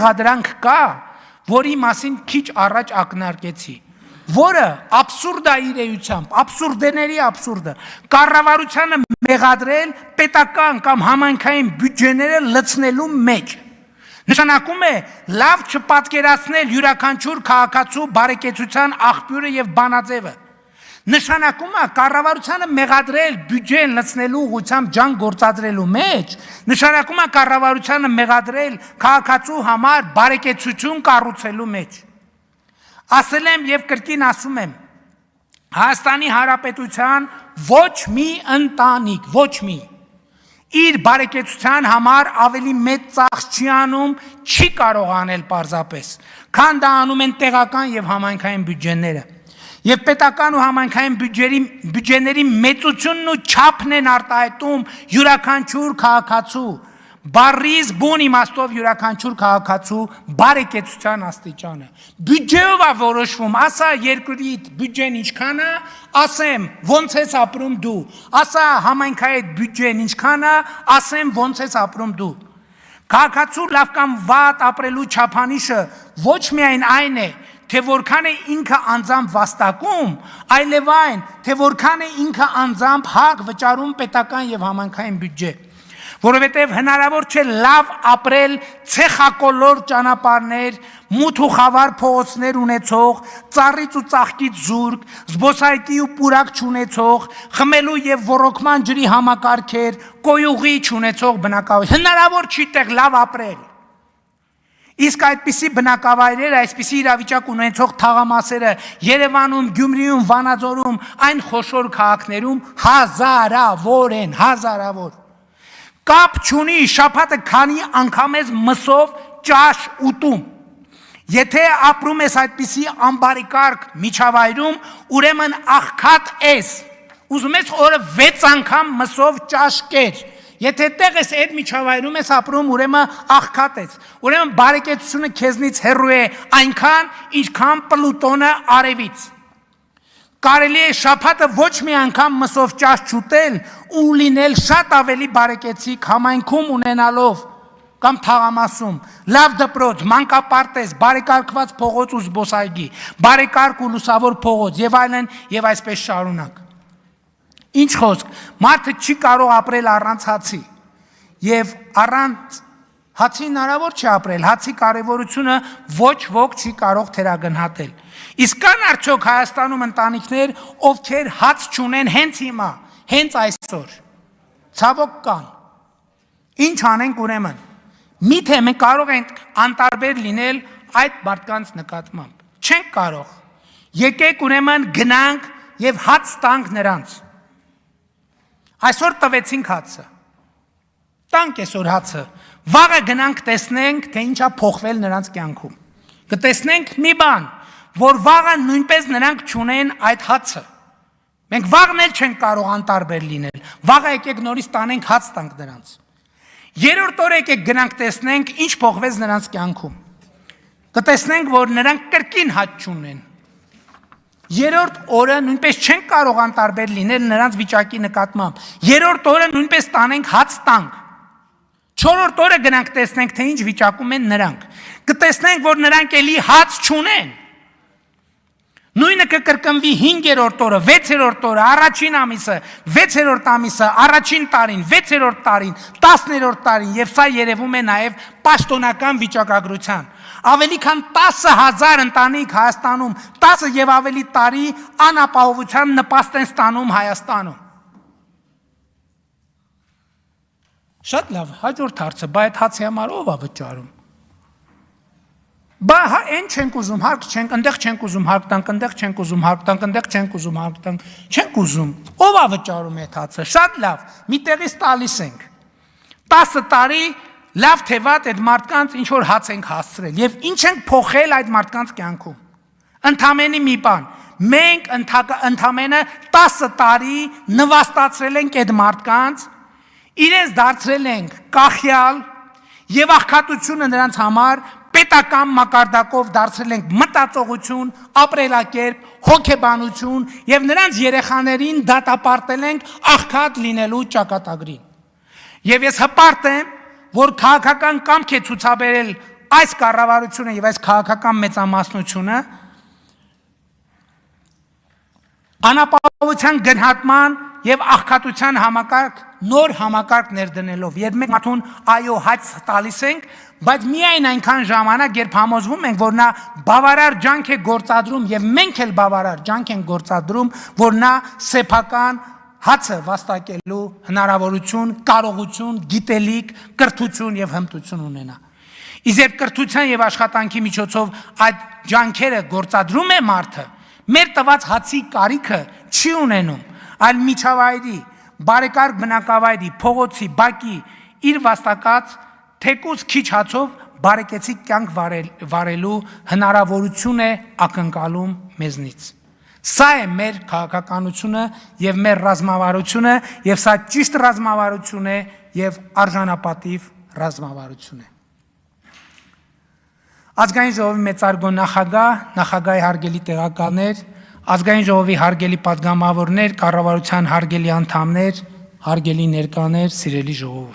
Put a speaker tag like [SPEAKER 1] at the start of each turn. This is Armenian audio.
[SPEAKER 1] մեղադրանք կա, որի մասին քիչ առաջ ակնարկեցի, որը աբսուրդ է իր էությամբ, աբսուրդների աբսուրդը, կառավարությանը մեղադրել պետական կամ համայնքային բյուջեները լցնելու մեջ։ Նշանակում է լավ չպատկերացնել յուրաքանչյուր քաղաքացու բարեկեցության աղբյուրը եւ բանաձևը։ Նշանակում է կառավարությանը մեղադրել բյուջեն լցնելու ուղղությամբ ջան գործադրելու մեջ, նշանակում է կառավարությանը մեղադրել քաղաքացու համար բարեկեցություն կառուցելու մեջ։ Ասել եմ եւ կրկին ասում եմ, Հայաստանի Հանրապետության ոչ մի ընտանիք, ոչ մի իր բարեկեցության համար ավելի մեծ ծախս չի անում, չի կարող անել պարզապես, քան դա անում են տեղական եւ համայնքային բյուջեները։ Եվ պետական ու համայնքային բյուջեների մեծությունն ու չափն են արտահայտում յուրաքանչյուր քաղաքացու, բառից բուն իմաստով յուրաքանչյուր քաղաքացու բարեկեցության աստիճանը։ Բյուջեով է որոշվում, ասա երկրի բյուջեն ինչքան է, ասեմ ոնց ես ապրում դու, ասա համայնքային բյուջեն ինչքան է, ասեմ ոնց ես ապրում դու։ Քաղաքացու լավ կամ վատ ապրելու չափանիշը ոչ միայն այն է, թե որքան է ինքը անձամբ վաստակում, այլև այն, թե որքան է ինքը անձամբ հակ վճարում պետական եւ համայնքային բյուջե։ Որովհետև հնարավոր չէ լավ ապրել ցեխակոլոր ճանապարհներ, մութ ու խավար փողոցներ ունեցող, ծառից ու ծաղկից զուրկ, զբոսայգի ու պուրակ չունեցող, խմելու եւ ոռոգման ջրի համակարգեր, կոյուղի չունեցող բնակավայր։ Հնարավոր չի տեղ լավ ապրել։ Իսկ այդպիսի բնակավայրերը, այսպիսի իրավիճակ ունեցող թաղամասերը Երևանում, Գյումրիում, Վանաձորում, այն խոշոր քաղաքներում հազարավոր են, հազարավոր։ Կապ չունի շաբաթը քանի անգամ ես մսով ճաշ ուտում։ Եթե ապրում ես այդպիսի ամբարիկարգ միջավայրում, ուրեմն աղքատ ես։ Ուզում ես օրը 6 անգամ մսով ճաշ կեր։ Եթե տեղ ես այդ միջավայրում ես ապրում, ուրեմն աղքատ ես։ Ուրեմն բարեկեցությունը քեզնից հեռու է այնքան, ինչքան Պլուտոնը արևից։ Կարելի է շաբաթը ոչ մի անգամ մսով ճաշ չուտել ու լինել շատ ավելի բարեկեցիկ համայնքում ունենալով կամ թաղամասում, լավ դպրոց, մանկապարտեզ, բարեկարգված փողոց ու զբոսայգի, բարեկարգ ու լուսավոր փողոց եւ այլն եւ այսպես շարունակ։ Ինչ խոսք, մարդը չի կարող ապրել առանց հացի եւ առանց հացի հնարավոր չի ապրել, հացի կարևորությունը ոչ ոք չի կարող թերագնահատել։ Իսկ կան արդյոք Հայաստանում ընտանիքներ, ովքեր հաց չունեն հենց հիմա, հենց այսօր։ Ցավոք կան։ Ինչ անենք ուրեմն։ Միթե մենք կարող ենք անտարբեր լինել այդ մարդկանց նկատմամբ։ Չենք կարող։ Եկեք ուրեմն գնանք եւ հաց տանք նրանց։ Այսօր տվեցինք հացը։ Տանք այսօր հացը։ Վաղը գնանք տեսնենք, թե ինչա փոխվել նրանց կյանքում։ Կտեսնենք մի բան, որ վաղը նույնպես նրանք չունեն այդ հացը։ Մենք վաղն էլ չենք կարող անտարբեր լինել։ Վաղը եկեք նորից տանենք հաց տանք նրանց։ Երրորդ օրը եկեք գնանք տեսնենք, ինչ փոխվեց նրանց կյանքում։ Կտեսնենք, որ նրանք կրկին հաց չունեն։ Երրորդ օրը նույնպես չենք կարող անտարբեր լինել նրանց վիճակի նկատմամբ։ Երրորդ օրը նույնպես տանենք հաց տանք։ Չորրորդ օրը գնանք տեսնենք, թե ինչ վիճակում են նրանք։ Կտեսնենք, որ նրանք էլի հաց չունեն։ Նույնը կկրկնվի 5-րդ օրը, 6-րդ օրը, առաջին ամիսը, 6-րդ ամիսը, առաջին տարին, 6-րդ տարին, 10-րդ տարին, եւ սա երևում է նաեւ պաշտոնական վիճակագրության։ Ավելի քան 10,000 ընտանիք Հայաստանում, 10 եւ ավելի տարի անապահովության նպաստ են ստանում Հայաստանում։ Շատ լավ, հաջորդ հարցը, բա այդ հացի համար ով է վճարում։ Բա այն չենք ուզում, հարկ չենք, ընդեղ չենք ուզում հարկ տանք, ընդեղ չենք ուզում հարկ տանք, ընդեղ չենք ուզում հարկ տանք, չենք ուզում։ Ով է վճարում այդ հացը։ Շատ լավ, մի տեղից տալիս ենք։ 10 տարի լավ թե վատ այդ մարդկանց ինչ որ հաց ենք հասցրել եւ ինչ ենք փոխել այդ մարդկանց կյանքում։ Ընդամենը մի բան, մենք ընդամենը 10 տարի նվաստացրել ենք այդ մարդկանց, իրենց դարձրել ենք կախյալ եւ աղքատությունը նրանց համար պետական մակարդակով դարձրել ենք մտածողություն, ապրելակերպ, հոգեբանություն եւ նրանց երեխաներին դատապարտել ենք աղքատ լինելու ճակատագրին։ Եվ ես հպարտ եմ, որ քաղաքական կամք է ցուցաբերել այս կառավարությունը եւ այս քաղաքական մեծամասնությունը անապահովության գնահատման եւ աղքատության համակարգ նոր համակարգ ներդնելով երբ մենք մարդուն այո հաց տալիս ենք բայց միայն այնքան ժամանակ երբ համոզվում ենք որ նա բավարար ջանք է գործադրում եւ մենք էլ բավարար ջանք ենք գործադրում որ նա սեփական հացը վաստակելու հնարավորություն կարողություն գիտելիք կրթություն եւ հմտություն ունենա իսկ երբ կրթության եւ աշխատանքի միջոցով այդ ջանքերը գործադրում է մարդը մեր տված հացի կարիքը չի ունենում, այլ միջավայրի, բարեկարգ բնակավայրի, փողոցի, բակի, իր վաստակած թեկուզ քիչ հացով բարեկեցիկ կյանք վարելու հնարավորություն է ակնկալում մեզնից։ Սա է մեր քաղաքականությունը եւ մեր ռազմավարությունը եւ սա ճիշտ ռազմավարություն է եւ արժանապատիվ ռազմավարություն է։ Ազգային ժողովի մեծարգո նախագահի հարգելի տեղականներ, ազգային ժողովի հարգելի պատգամավորներ, կառավարության հարգելի անդամներ, հարգելի ներկաներ, սիրելի ժողով։